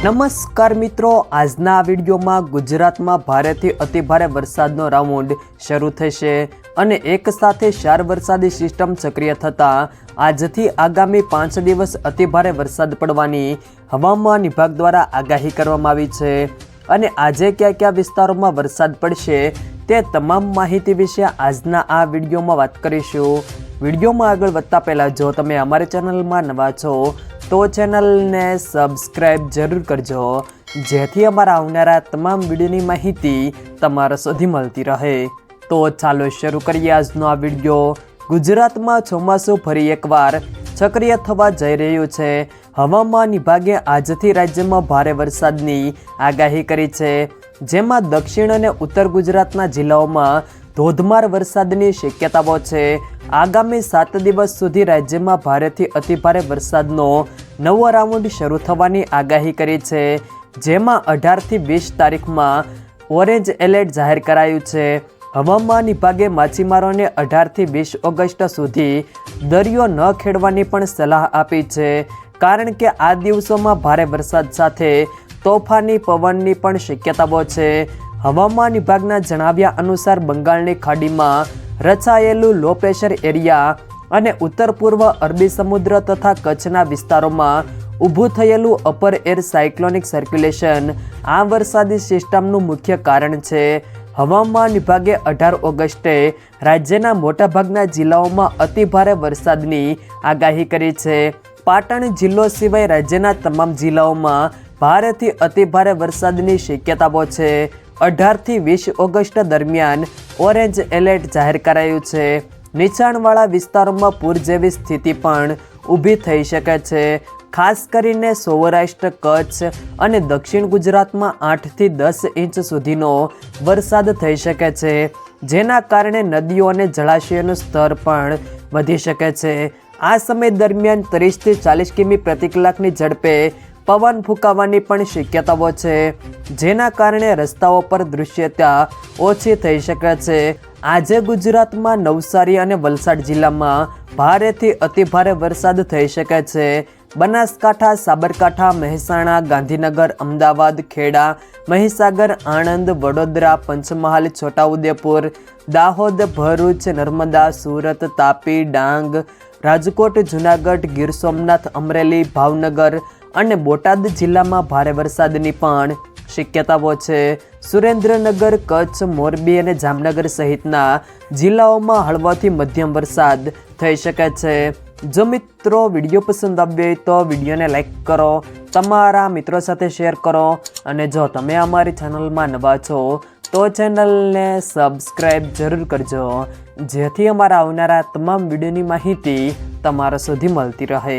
નમસ્કાર મિત્રો, આજના વિડીયોમાં ગુજરાતમાં ભારેથી અતિભારે વરસાદનો રાઉન્ડ શરૂ થશે અને એક સાથે 4 વરસાદી સિસ્ટમ સક્રિય થતાં આજથી આગામી 5 દિવસ અતિભારે વરસાદ પડવાની હવામાન વિભાગ દ્વારા આગાહી કરવામાં આવી છે અને આજે કયા કયા વિસ્તારોમાં વરસાદ પડશે તે તમામ માહિતી વિશે આજના આ વિડીયોમાં વાત કરીશું। વિડીયોમાં આગળ વધતા પહેલાં જો તમે અમારી ચેનલમાં નવા છો તો ચેનલને સબસ્ક્રાઈબ જરૂર કરજો જેથી અમારા આવનારા તમામ વિડીયોની માહિતી તમારા સુધી મળતી રહે। તો ચાલો શરૂ કરીએ આજનો આ વિડીયો। ગુજરાતમાં ચોમાસું ફરી એકવાર સક્રિય થવા જઈ રહ્યું છે। હવામાન વિભાગે આજથી રાજ્યમાં ભારે વરસાદની આગાહી કરી છે, જેમાં દક્ષિણ અને ઉત્તર ગુજરાતના જિલ્લાઓમાં ધોધમાર વરસાદની શક્યતાઓ છે। આગામી 7 દિવસ સુધી રાજ્યમાં ભારેથી અતિભારે વરસાદનો નવો રાઉન્ડ શરૂ થવાની આગાહી કરી છે, જેમાં 18થી 20 તારીખમાં ઓરેન્જ એલર્ટ જાહેર કરાયું છે। હવામાન વિભાગે માછીમારોને 18થી 20 ઓગસ્ટ સુધી દરિયો ન ખેડવાની પણ સલાહ આપી છે, કારણ કે આ દિવસોમાં ભારે વરસાદ સાથે તોફાની પવનની પણ શક્યતાઓ છે। હવામાન વિભાગના જણાવ્યા અનુસાર બંગાળની ખાડીમાં રચાયેલું લો પ્રેશર એરિયા અને ઉત્તર પૂર્વ અરબી સમુદ્ર તથા કચ્છના વિસ્તારોમાં ઊભું થયેલું અપર એર સાયક્લોનિક સર્ક્યુલેશન આ વરસાદી સિસ્ટમનું મુખ્ય કારણ છે। હવામાન વિભાગે 18 ઓગસ્ટે રાજ્યના મોટાભાગના જિલ્લાઓમાં અતિભારે વરસાદની આગાહી કરી છે। પાટણ જિલ્લો સિવાય રાજ્યના તમામ જિલ્લાઓમાં ભારેથી અતિભારે વરસાદની શક્યતાઓ છે। 18થી 20 ઓગસ્ટ દરમિયાન ઓરેન્જ એલર્ટ જાહેર કરાયું છે। નીચાણવાળા વિસ્તારોમાં પૂર જેવી સ્થિતિ પણ ઊભી થઈ શકે છે। ખાસ કરીને સૌરાષ્ટ્ર, કચ્છ અને દક્ષિણ ગુજરાતમાં 8થી 10 ઇંચ સુધીનો વરસાદ થઈ શકે છે, જેના કારણે નદીઓ અને જળાશયોનું સ્તર પણ વધી શકે છે। આ સમય દરમિયાન 30થી 40 કિમી પ્રતિ કલાકની ઝડપે પવન ફૂંકાવાની પણ શક્યતાઓ છે, જેના કારણે રસ્તાઓ પર દૃશ્યતા ઓછી થઈ શકે છે। આજે ગુજરાતમાં નવસારી અને વલસાડ જિલ્લામાં ભારેથી અતિભારે વરસાદ થઈ શકે છે। બનાસકાંઠા, સાબરકાંઠા, મહેસાણા, ગાંધીનગર, અમદાવાદ, ખેડા, મહીસાગર, આણંદ, વડોદરા, પંચમહાલ, છોટાઉદેપુર, દાહોદ, ભરૂચ, નર્મદા, સુરત, તાપી, ડાંગ, રાજકોટ, જૂનાગઢ, ગીર સોમનાથ, અમરેલી, ભાવનગર અને બોટાદ જિલ્લામાં ભારે વરસાદની પણ શક્યતાઓ છે। સુરેન્દ્રનગર, કચ્છ, મોરબી અને જામનગર સહિતના જિલ્લાઓમાં હળવાથી મધ્યમ વરસાદ થઈ શકે છે। જો મિત્રો વિડીયો પસંદ આવ્યો હોય તો વિડીયોને લાઈક કરો, તમારા મિત્રો સાથે શેર કરો અને જો તમે અમારી ચેનલમાં નવા છો તો ચેનલને સબસ્ક્રાઈબ જરૂર કરજો જેથી અમારા આવનારા તમામ વિડીયોની માહિતી તમારા સુધી મળતી રહે।